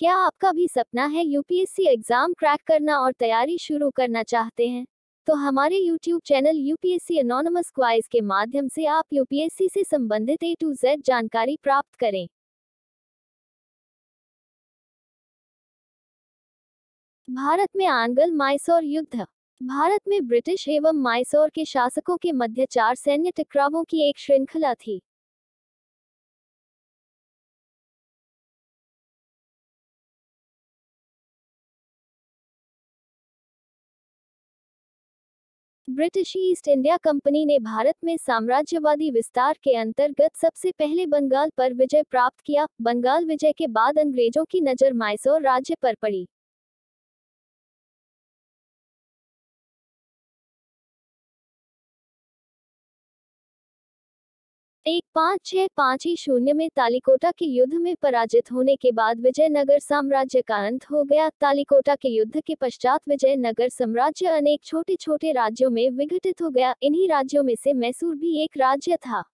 क्या आपका भी सपना है यूपीएससी एग्जाम क्रैक करना और तैयारी शुरू करना चाहते हैं? तो हमारे यूट्यूब चैनल यूपीएससी एनोनिमस क्वाइज के माध्यम से आप यूपीएससी से संबंधित A to Z जानकारी प्राप्त करें। भारत में आंग्ल माइसोर युद्ध। भारत में ब्रिटिश एवं माइसोर के शासकों के मध्य 4 सैन्य टकरावों की एक श्रृंखला थी। ब्रिटिश ईस्ट इंडिया कंपनी ने भारत में साम्राज्यवादी विस्तार के अंतर्गत सबसे पहले बंगाल पर विजय प्राप्त किया। बंगाल विजय के बाद अंग्रेजों की नजर मैसूर राज्य पर पड़ी। एक 5-6-5 में तालिकोटा के युद्ध में पराजित होने के बाद विजयनगर साम्राज्य का अंत हो गया। तालिकोटा के युद्ध के पश्चात विजयनगर साम्राज्य अनेक छोटे छोटे राज्यों में विघटित हो गया। इन्हीं राज्यों में से मैसूर भी एक राज्य था।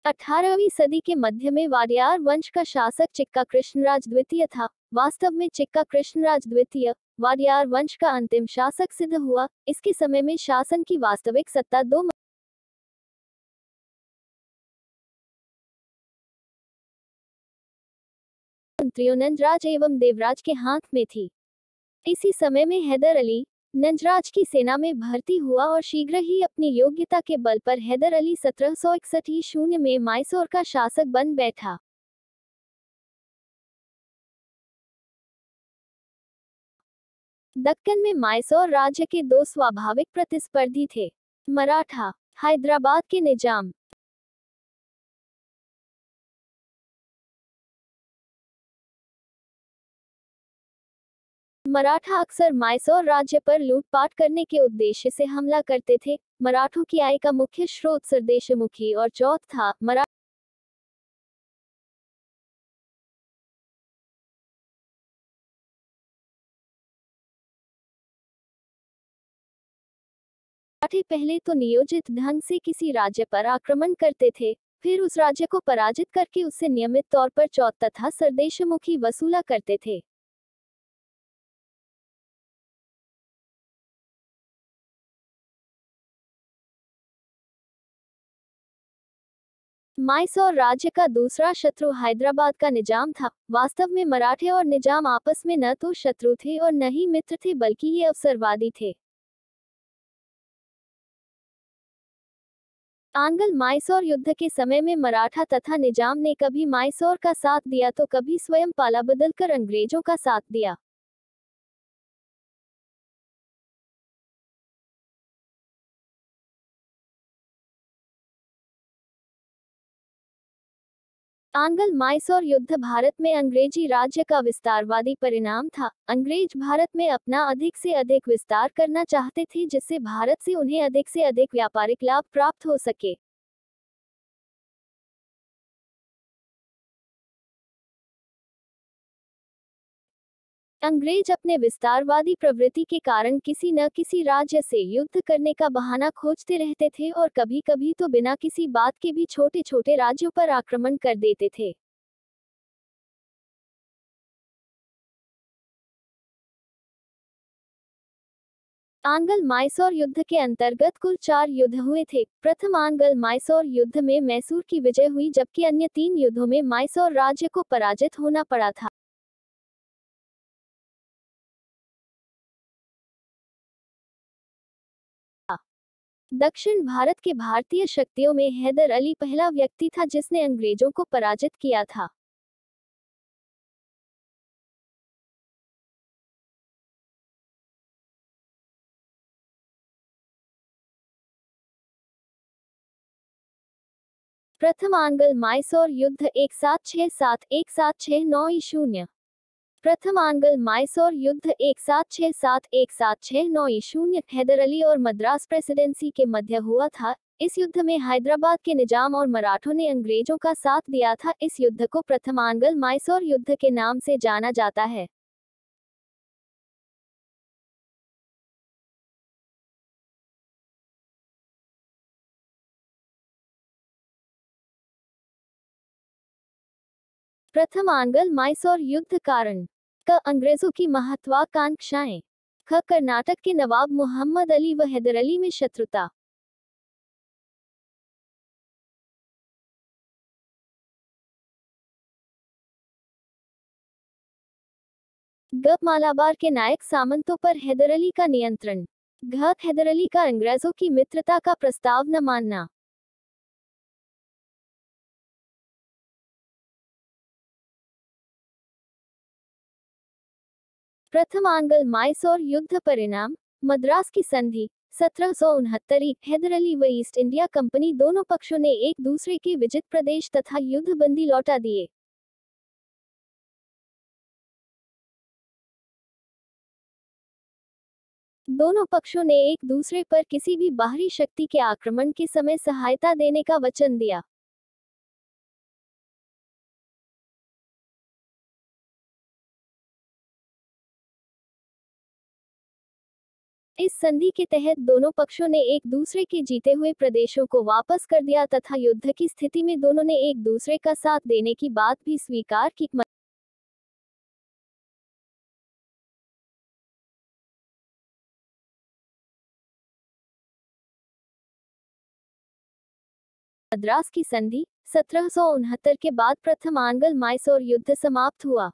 18वीं सदी के मध्य में वाडियार वंश का शासक चिक्का कृष्णराज द्वितीय था। वास्तव में चिक्का कृष्णराज द्वितीय वाडियार वंश का अंतिम शासक सिद्ध हुआ। इसके समय में शासन की वास्तविक सत्ता दो मंत्रियों नंजराज एवं देवराज के हाथ में थी। इसी समय में हैदर अली नंजराज की सेना में भर्ती हुआ और शीघ्र ही अपनी योग्यता के बल पर हैदर अली 1761 में मैसूर का शासक बन बैठा। दक्कन में मैसूर राज्य के दो स्वाभाविक प्रतिस्पर्धी थे, मराठा, हैदराबाद के निजाम। मराठा अक्सर मैसूर राज्य पर लूटपाट करने के उद्देश्य से हमला करते थे। मराठों की आय का मुख्य स्रोत सरदेशमुखी और चौथ था। मराठे पहले तो नियोजित ढंग से किसी राज्य पर आक्रमण करते थे, फिर उस राज्य को पराजित करके उससे नियमित तौर पर चौथ तथा सरदेशमुखी वसूला करते थे। मैसूर राज्य का दूसरा शत्रु हैदराबाद का निजाम था। वास्तव में मराठे और निजाम आपस में न तो शत्रु थे और न ही मित्र थे, बल्कि ये अवसरवादी थे। आंग्ल मैसूर युद्ध के समय में मराठा तथा निजाम ने कभी मैसूर का साथ दिया तो कभी स्वयं पाला बदलकर अंग्रेजों का साथ दिया। आंग्ल मैसूर युद्ध भारत में अंग्रेजी राज्य का विस्तारवादी परिणाम था। अंग्रेज भारत में अपना अधिक से अधिक विस्तार करना चाहते थे, जिससे भारत से उन्हें अधिक से अधिक व्यापारिक लाभ प्राप्त हो सके। अंग्रेज अपने विस्तारवादी प्रवृत्ति के कारण किसी न किसी राज्य से युद्ध करने का बहाना खोजते रहते थे और कभी कभी तो बिना किसी बात के भी छोटे छोटे राज्यों पर आक्रमण कर देते थे। आंग्ल मैसूर युद्ध के अंतर्गत कुल 4 युद्ध हुए थे। प्रथम आंग्ल मैसूर युद्ध में मैसूर की विजय हुई, जबकि अन्य 3 युद्धों में मैसूर राज्य को पराजित होना पड़ा था। दक्षिण भारत के भारतीय शक्तियों में हैदर अली पहला व्यक्ति था जिसने अंग्रेजों को पराजित किया था। प्रथम आंग्ल मैसूर युद्ध 1767-1769 प्रथम आंग्ल मैसूर युद्ध 1767-1769 हैदर अली और मद्रास प्रेसिडेंसी के मध्य हुआ था। इस युद्ध में हैदराबाद के निजाम और मराठों ने अंग्रेजों का साथ दिया था। इस युद्ध को प्रथम आंग्ल मैसूर युद्ध के नाम से जाना जाता है। प्रथम आंग्ल मैसूर युद्ध कारण क अंग्रेजों की महत्वाकांक्षाएं। ख कर्नाटक के नवाब मोहम्मद अली व हैदर अली में शत्रुता। ग मालाबार के नायक सामंतों पर हैदर अली का नियंत्रण। घ हैदर अली का अंग्रेजों की मित्रता का प्रस्ताव न मानना। प्रथम आंग्ल माइसोर युद्ध परिणाम। मद्रास की संधि 1769। हैदर अली व ईस्ट इंडिया कंपनी दोनों पक्षों ने एक दूसरे के विजित प्रदेश तथा युद्ध बंदी लौटा दिए। दोनों पक्षों ने एक दूसरे पर किसी भी बाहरी शक्ति के आक्रमण के समय सहायता देने का वचन दिया। इस संधि के तहत दोनों पक्षों ने एक दूसरे के जीते हुए प्रदेशों को वापस कर दिया तथा युद्ध की स्थिति में दोनों ने एक दूसरे का साथ देने की बात भी स्वीकार की। मद्रास की संधि 1769 के बाद प्रथम आंग्ल माइसोर युद्ध समाप्त हुआ।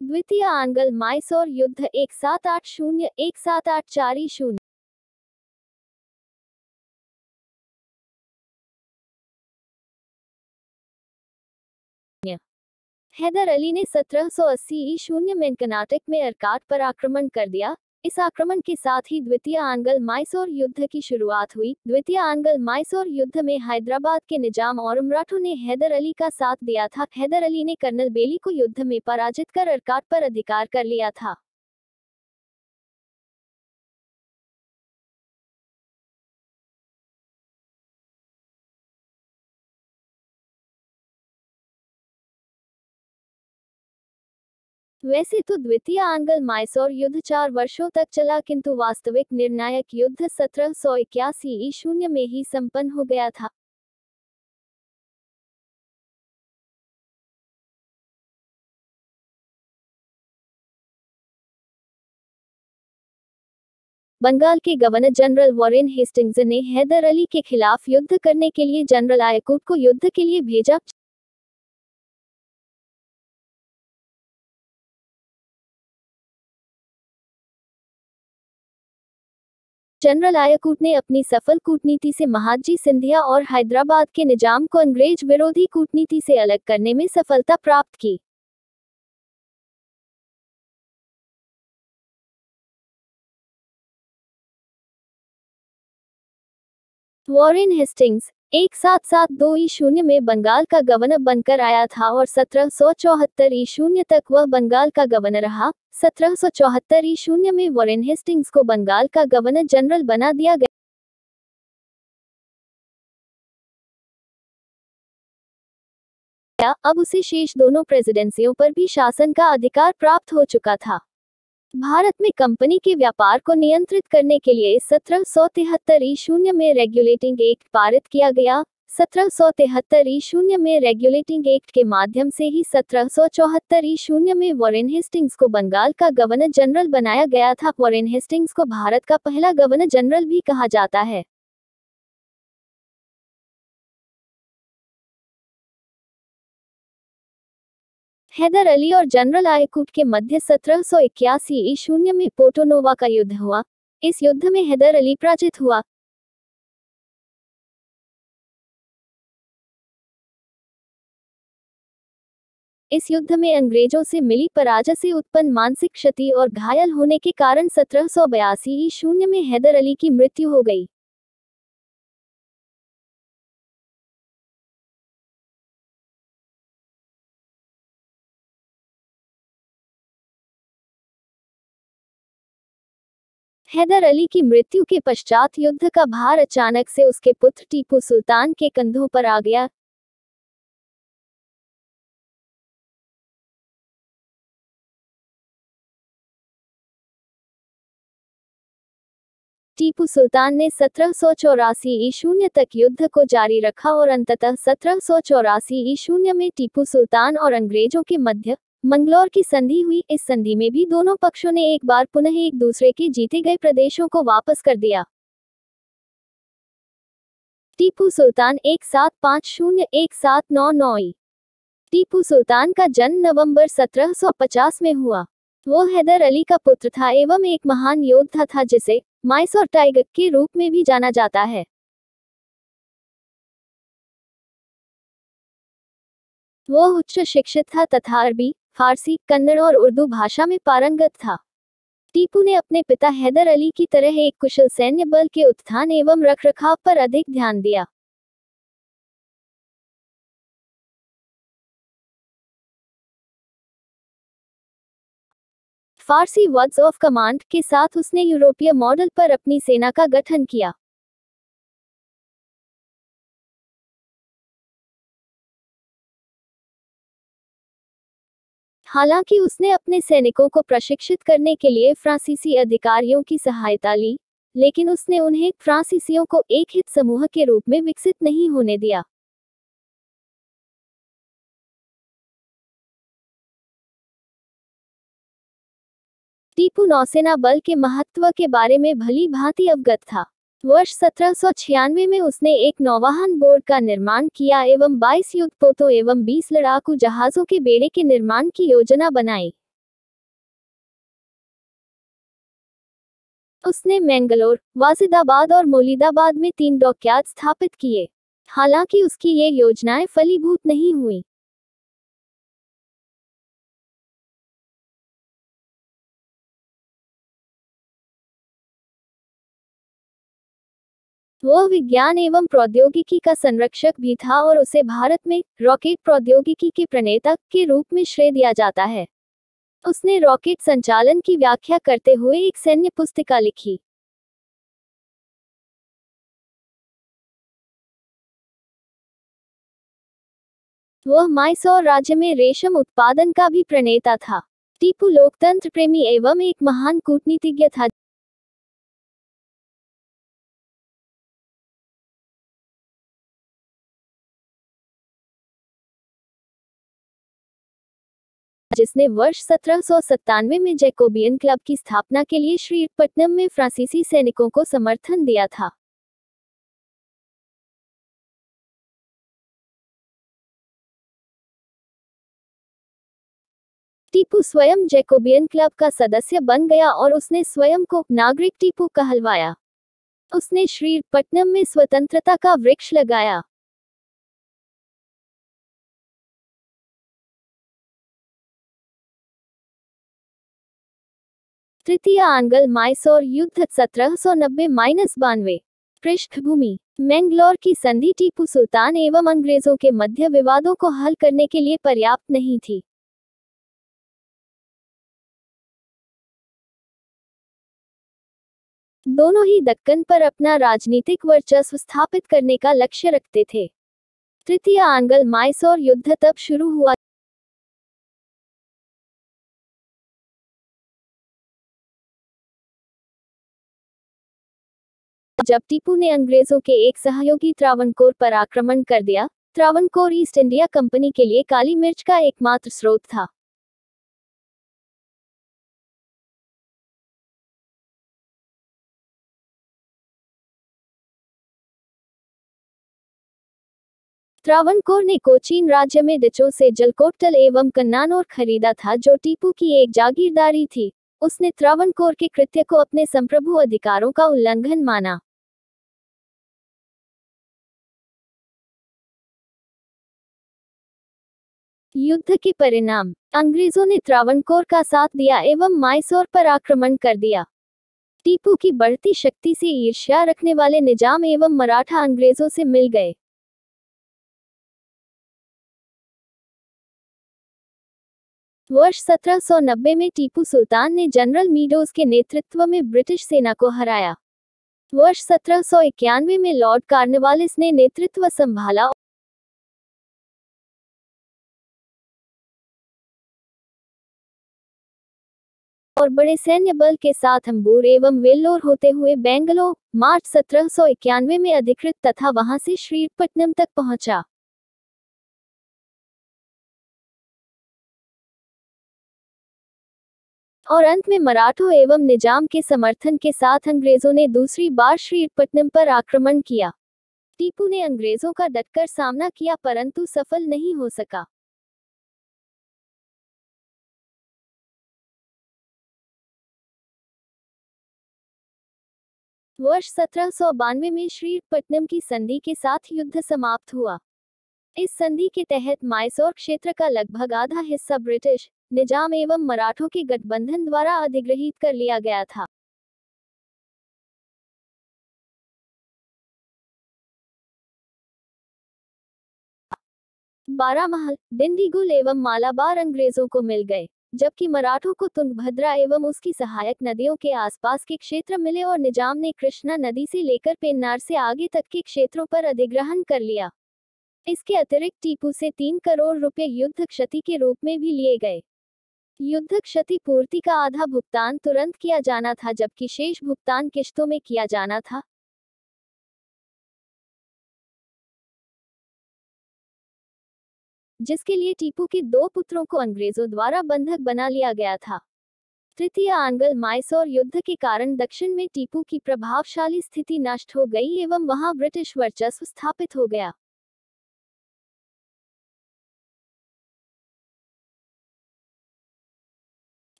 द्वितीय आंग्ल माइसोर युद्ध 1780-1784। हैदर अली ने 1780 में कर्नाटक में अर्काट पर आक्रमण कर दिया। इस आक्रमण के साथ ही द्वितीय आंग्ल माइसोर युद्ध की शुरुआत हुई। द्वितीय आंग्ल माइसोर युद्ध में हैदराबाद के निजाम और मराठों ने हैदर अली का साथ दिया था। हैदर अली ने कर्नल बेली को युद्ध में पराजित कर अर्काट पर अधिकार कर लिया था। वैसे तो द्वितीय आंग्ल माइसोर युद्ध 4 वर्षों तक चला, किंतु वास्तविक निर्णायक युद्ध 1781 में ही संपन्न हो गया था। बंगाल के गवर्नर जनरल वॉरेन हेस्टिंग्स ने हैदर अली के खिलाफ युद्ध करने के लिए जनरल आयाकुट को युद्ध के लिए भेजा। जनरल आयाकुट ने अपनी सफल कूटनीति से महादजी सिंधिया और हैदराबाद के निजाम को अंग्रेज विरोधी कूटनीति से अलग करने में सफलता प्राप्त की। वॉरेन हेस्टिंग्स 1772 में बंगाल का गवर्नर बनकर आया था और 1774 तक वह बंगाल का गवर्नर रहा। 1774 में वॉरेन हेस्टिंग्स को बंगाल का गवर्नर जनरल बना दिया गया। अब उसे शेष दोनों प्रेसिडेंसियों पर भी शासन का अधिकार प्राप्त हो चुका था। भारत में कंपनी के व्यापार को नियंत्रित करने के लिए 1773 में रेगुलेटिंग एक्ट पारित किया गया। 1773 में रेगुलेटिंग एक्ट के माध्यम से ही 1774 में वॉरेन हेस्टिंग्स को बंगाल का गवर्नर जनरल बनाया गया था। वॉरेन हेस्टिंग्स को भारत का पहला गवर्नर जनरल भी कहा जाता है। हैदर अली और जनरल आयाकुट के मध्य 1781 में पोर्टोनोवा का युद्ध हुआ। इस युद्ध में हैदर अली पराजित हुआ। इस युद्ध में अंग्रेजों से मिली पराजय से उत्पन्न मानसिक क्षति और घायल होने के कारण 1782 में हैदर अली की मृत्यु हो गई। हैदर अली की मृत्यु के पश्चात युद्ध का भार अचानक से उसके पुत्र टीपू सुल्तान के कंधों पर आ गया। टीपू सुल्तान ने 1784 तक युद्ध को जारी रखा और अंततः 1784 में टीपू सुल्तान और अंग्रेजों के मध्य मंगलौर की संधि हुई। इस संधि में भी दोनों पक्षों ने एक बार पुनः एक दूसरे के जीते गए प्रदेशों को वापस कर दिया। टीपू सुल्तान 1750-1799 ई। टीपू सुल्तान का जन्म नवंबर 1750 में हुआ। वो हैदर अली का पुत्र था एवं एक महान योद्धा था जिसे माइसोर टाइगर के रूप में भी जाना जाता है। वो उच्च शिक्षित था तथा अरबी, फारसी, कन्नड़ और उर्दू भाषा में पारंगत था। टीपू ने अपने पिता हैदर अली की तरह एक कुशल सैन्य बल के उत्थान एवं रखरखाव पर अधिक ध्यान दिया। फारसी वर्ड्स ऑफ कमांड के साथ उसने यूरोपीय मॉडल पर अपनी सेना का गठन किया। हालांकि उसने अपने सैनिकों को प्रशिक्षित करने के लिए फ्रांसीसी अधिकारियों की सहायता ली, लेकिन उसने उन्हें फ्रांसीसियों को एक हित समूह के रूप में विकसित नहीं होने दिया। टीपू नौसेना बल के महत्व के बारे में भली भांति अवगत था। वर्ष 1796 में उसने एक नौवहन बोर्ड का निर्माण किया एवं 22 युद्धपोतों एवं 20 लड़ाकू जहाजों के बेड़े के निर्माण की योजना बनाई। उसने मैंगलोर, वाजिदाबाद और मोलिदाबाद में 3 डॉकयार्ड स्थापित किए। हालांकि उसकी ये योजनाएं फलीभूत नहीं हुई। वह विज्ञान एवं प्रौद्योगिकी का संरक्षक भी था और उसे भारत में रॉकेट प्रौद्योगिकी के प्रणेता के रूप में श्रेय दिया जाता है। उसने रॉकेट संचालन की व्याख्या करते हुए एक सैन्य पुस्तिका लिखी। वह माइसौर राज्य में रेशम उत्पादन का भी प्रणेता था। टीपू लोकतंत्र प्रेमी एवं एक महान कूटनीतिज्ञ था, जिसने वर्ष 1797 में जैकोबियन क्लब की स्थापना के लिए श्रीरंगपट्टनम में फ्रांसीसी सैनिकों को समर्थन दिया था। टीपू स्वयं जैकोबियन क्लब का सदस्य बन गया और उसने स्वयं को नागरिक टीपू कहलवाया। उसने श्रीरंगपट्टनम में स्वतंत्रता का वृक्ष लगाया। तृतीय आंग्ल माइसौर युद्ध 1790-92। पृष्ठभूमि: मैंगलोर की संधि टीपू सुल्तान एवं अंग्रेजों के मध्य विवादों को हल करने के लिए पर्याप्त नहीं थी। दोनों ही दक्कन पर अपना राजनीतिक वर्चस्व स्थापित करने का लक्ष्य रखते थे। तृतीय आंग्ल माइसौर युद्ध तब शुरू हुआ जब टीपू ने अंग्रेजों के एक सहयोगी त्रावणकोर पर आक्रमण कर दिया। त्रावणकोर ईस्ट इंडिया कंपनी के लिए काली मिर्च का एकमात्र स्रोत था। त्रावणकोर ने कोचीन राज्य में डचों से जलकोटल एवं कन्नानौर खरीदा था, जो टीपू की एक जागीरदारी थी। उसने त्रावणकोर के कृत्य को अपने संप्रभु अधिकारों का उल्लंघन माना। युद्ध के परिणाम: अंग्रेजों ने त्रावणकोर का साथ दिया एवं माइसौर पर आक्रमण कर दिया। टीपू की बढ़ती शक्ति से ईर्ष्या रखने वाले निजाम एवं मराठा अंग्रेजों से मिल गए। वर्ष 1790 में टीपू सुल्तान ने जनरल मीडोज के नेतृत्व में ब्रिटिश सेना को हराया। वर्ष 1791 में लॉर्ड कार्नवालिस ने नेतृत्व संभाला और बड़े सैन्य बल के साथ अंबूर एवं वेल्लोर होते हुए बेंगलोर मार्च 1791 में अधिकृत तथा वहां से श्रीरंगपट्टनम तक पहुंचा। और अंत में मराठों एवं निजाम के समर्थन के साथ अंग्रेजों ने दूसरी बार श्रीरपट्टनम पर आक्रमण किया। टीपू ने अंग्रेजों का डटकर सामना किया परंतु सफल नहीं हो सका। वर्ष 1792 में श्रीरपट्टनम की संधि के साथ युद्ध समाप्त हुआ। इस संधि के तहत माइसोर क्षेत्र का लगभग आधा हिस्सा ब्रिटिश, निजाम एवं मराठों के गठबंधन द्वारा अधिग्रहित कर लिया गया था। बारामहल, डिंडीगुल एवं मालाबार अंग्रेजों को मिल गए, जबकि मराठों को तुंगभद्रा एवं उसकी सहायक नदियों के आसपास के क्षेत्र मिले और निजाम ने कृष्णा नदी से लेकर पेन्नार से आगे तक के क्षेत्रों पर अधिग्रहण कर लिया। इसके अतिरिक्त टीपू से 3 करोड़ रुपए युद्ध क्षति के रूप में भी लिए गए। युद्ध क्षति पूर्ति का आधा भुगतान तुरंत किया जाना था जबकि शेष भुगतान किश्तों में किया जाना था। जिसके लिए टीपू के 2 पुत्रों को अंग्रेजों द्वारा बंधक बना लिया गया था। तृतीय आंग्ल माइसोर युद्ध के कारण दक्षिण में टीपू की प्रभावशाली स्थिति नष्ट हो गई एवं वहां ब्रिटिश वर्चस्व स्थापित हो गया।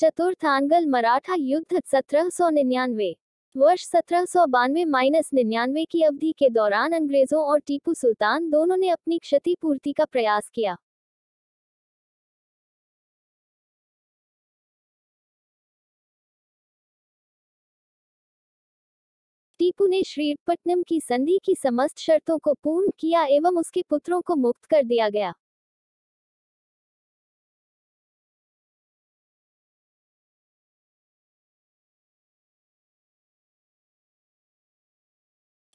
चतुर्थ आंग्ल मराठा युद्ध 1799। वर्ष 1792-99 की अवधि के दौरान अंग्रेजों और टीपू सुल्तान दोनों ने अपनी क्षति पूर्ति का प्रयास किया। टीपू ने श्रीरपट्टनम की संधि की समस्त शर्तों को पूर्ण किया एवं उसके पुत्रों को मुक्त कर दिया गया।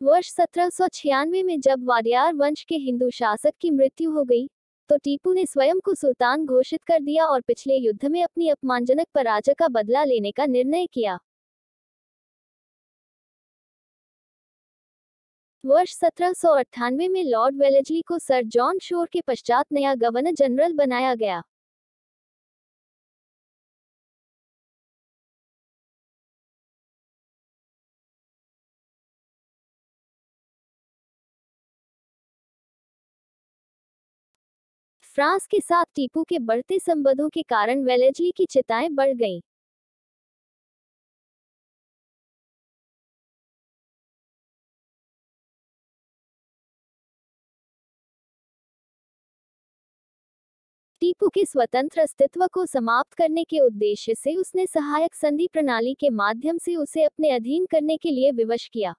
वर्ष 1796 में जब वाडियार वंश के हिंदू शासक की मृत्यु हो गई, तो टीपू ने स्वयं को सुल्तान घोषित कर दिया और पिछले युद्ध में अपनी अपमानजनक पराजय का बदला लेने का निर्णय किया। वर्ष 1798 में लॉर्ड वेलेस्ली को सर जॉन शोर के पश्चात नया गवर्नर जनरल बनाया गया। फ्रांस के साथ टीपू के बढ़ते संबंधों के कारण वेलेस्ली की चिंताएं बढ़ गईं। टीपू के स्वतंत्र अस्तित्व को समाप्त करने के उद्देश्य से उसने सहायक संधि प्रणाली के माध्यम से उसे अपने अधीन करने के लिए विवश किया।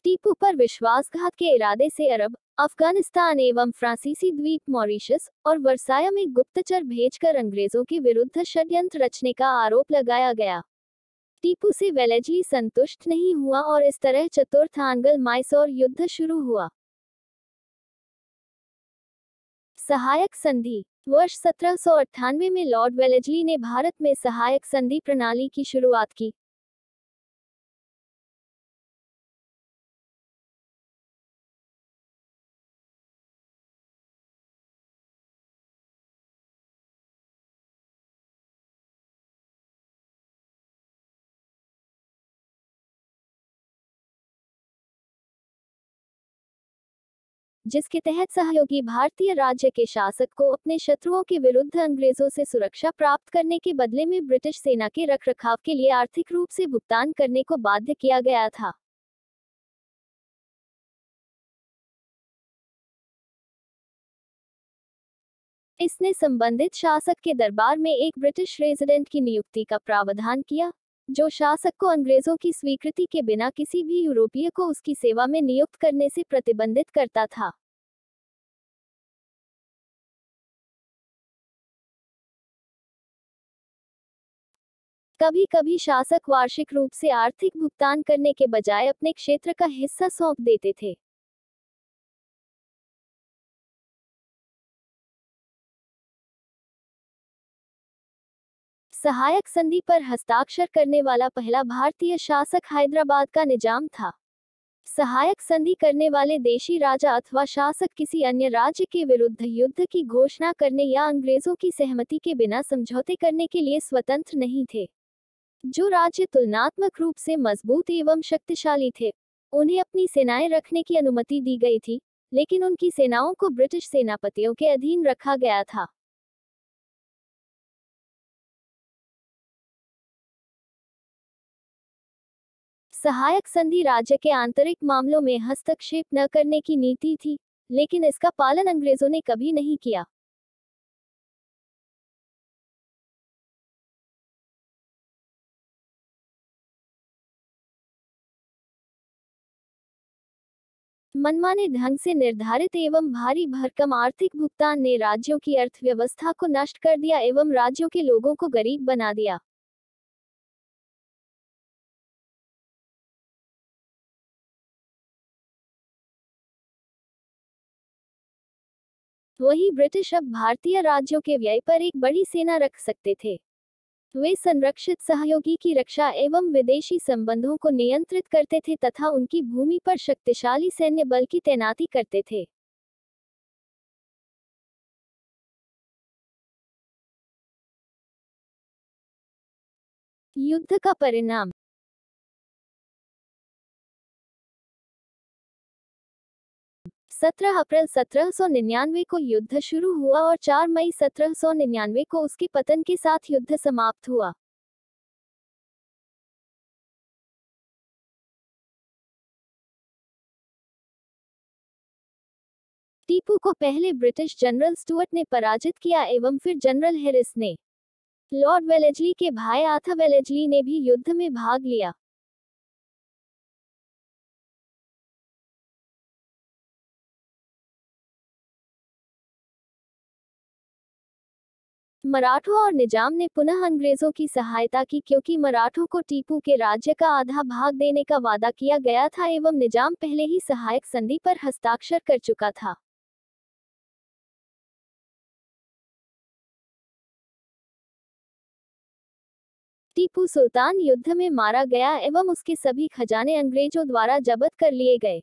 टीपू पर विश्वासघात के इरादे से अरब, अफगानिस्तान एवं फ्रांसीसी द्वीप मॉरिशस और वर्साया में गुप्तचर भेजकर अंग्रेजों के विरुद्ध षड्यंत्र रचने का आरोप लगाया गया। टीपू से वेलेस्ली संतुष्ट नहीं हुआ और इस तरह चतुर्थ आंग्ल माइसोर युद्ध शुरू हुआ। सहायक संधि। वर्ष 1798 में लॉर्ड वेलेस्ली ने भारत में सहायक संधि प्रणाली की शुरुआत की। जिसके तहत सहयोगी भारतीय राज्य के शासक को अपने शत्रुओं के विरुद्ध अंग्रेजों से सुरक्षा प्राप्त करने के बदले में ब्रिटिश सेना के रखरखाव के लिए आर्थिक रूप से भुगतान करने को बाध्य किया गया था। इसने संबंधित शासक के दरबार में एक ब्रिटिश रेजिडेंट की नियुक्ति का प्रावधान किया, जो शासक को अंग्रेजों की स्वीकृति के बिना किसी भी यूरोपीय को उसकी सेवा में नियुक्त करने से प्रतिबंधित करता था। कभी कभी शासक वार्षिक रूप से आर्थिक भुगतान करने के बजाय अपने क्षेत्र का हिस्सा सौंप देते थे। सहायक संधि पर हस्ताक्षर करने वाला पहला भारतीय शासक हैदराबाद का निजाम था। सहायक संधि करने वाले देशी राजा अथवा शासक किसी अन्य राज्य के विरुद्ध युद्ध की घोषणा करने या अंग्रेजों की सहमति के बिना समझौते करने के लिए स्वतंत्र नहीं थे। जो राज्य तुलनात्मक रूप से मजबूत एवं शक्तिशाली थे, उन्हें अपनी सेनाएं रखने की अनुमति दी गई थी, लेकिन उनकी सेनाओं को ब्रिटिश सेनापतियों के अधीन रखा गया था। सहायक संधि राज्य के आंतरिक मामलों में हस्तक्षेप न करने की नीति थी, लेकिन इसका पालन अंग्रेजों ने कभी नहीं किया। मनमाने ढंग से निर्धारित एवं भारी भरकम आर्थिक भुगतान ने राज्यों की अर्थव्यवस्था को नष्ट कर दिया एवं राज्यों के लोगों को गरीब बना दिया। वही ब्रिटिश अब भारतीय राज्यों के व्यय पर एक बड़ी सेना रख सकते थे। वे संरक्षित सहयोगी की रक्षा एवं विदेशी संबंधों को नियंत्रित करते थे तथा उनकी भूमि पर शक्तिशाली सैन्य बल की तैनाती करते थे। युद्ध का परिणाम। 17 अप्रैल 1799 को युद्ध शुरू हुआ और 4 मई 1799 को उसके पतन के साथ युद्ध समाप्त हुआ। टीपू को पहले ब्रिटिश जनरल स्टुअर्ट ने पराजित किया एवं फिर जनरल हैरिस ने। लॉर्ड वेलेस्ली के भाई आर्थर वेलेस्ली ने भी युद्ध में भाग लिया। मराठों और निजाम ने पुनः अंग्रेजों की सहायता की क्योंकि मराठों को टीपू के राज्य का आधा भाग देने का वादा किया गया था एवं निजाम पहले ही सहायक संधि पर हस्ताक्षर कर चुका था। टीपू सुल्तान युद्ध में मारा गया एवं उसके सभी खजाने अंग्रेजों द्वारा जब्त कर लिए गए।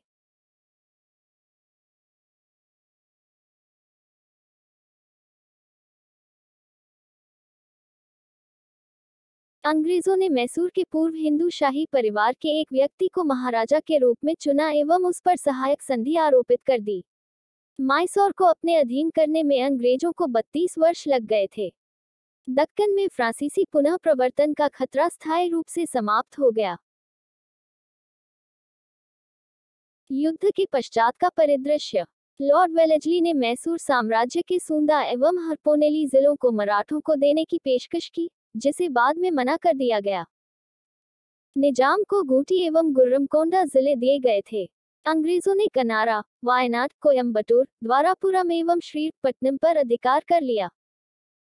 अंग्रेजों ने मैसूर के पूर्व हिंदू शाही परिवार के एक व्यक्ति को महाराजा के रूप में चुना एवं उस पर सहायक संधि आरोपित कर दी। मैसूर को अपने अधीन करने में अंग्रेजों को 32 वर्ष लग गए थे। दक्कन में फ्रांसीसी पुनः प्रवर्तन का खतरा स्थायी रूप से समाप्त हो गया। युद्ध के पश्चात का परिदृश्य। लॉर्ड वेलेस्ली ने मैसूर साम्राज्य के सूंदा एवं हरपोनेली जिलों को मराठों को देने की पेशकश की, जिसे बाद में मना कर दिया गया। निजाम को गूटी एवं गुर्रमकोंडा जिले दिए गए थे। अंग्रेजों ने कनारा, वायनाड, कोयम्बटूर, द्वारापुरम एवं श्रीरंगपट्टनम पर अधिकार कर लिया।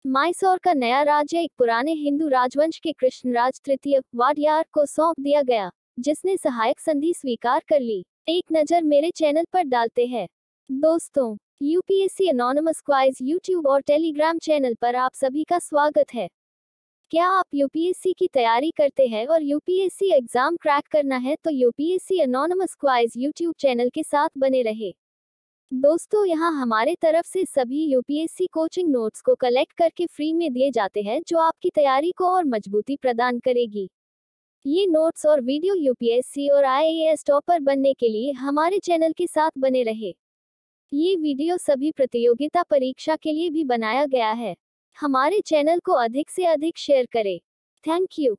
मैसूर का नया राज्य एक पुराने हिंदू राजवंश के कृष्णराज तृतीय वाडियार को सौंप दिया गया, जिसने सहायक संधि स्वीकार कर ली। एक नज़र मेरे चैनल पर डालते हैं। दोस्तों, यूपीएससी एनोनिमस क्वाइज यूट्यूब और टेलीग्राम चैनल पर आप सभी का स्वागत है। क्या आप यूपीएससी की तैयारी करते हैं और यूपीएससी एग्जाम क्रैक करना है तो यूपीएससी एनोनिमस क्वाइज यूट्यूब चैनल के साथ बने रहे। दोस्तों, यहाँ हमारे तरफ से सभी यूपीएससी कोचिंग नोट्स को कलेक्ट करके फ्री में दिए जाते हैं जो आपकी तैयारी को और मजबूती प्रदान करेगी। ये नोट्स और वीडियो यूपीएससी और आईएएस टॉपर बनने के लिए हमारे चैनल के साथ बने रहे। ये वीडियो सभी प्रतियोगिता परीक्षा के लिए भी बनाया गया है। हमारे चैनल को अधिक से अधिक शेयर करें। Thank you.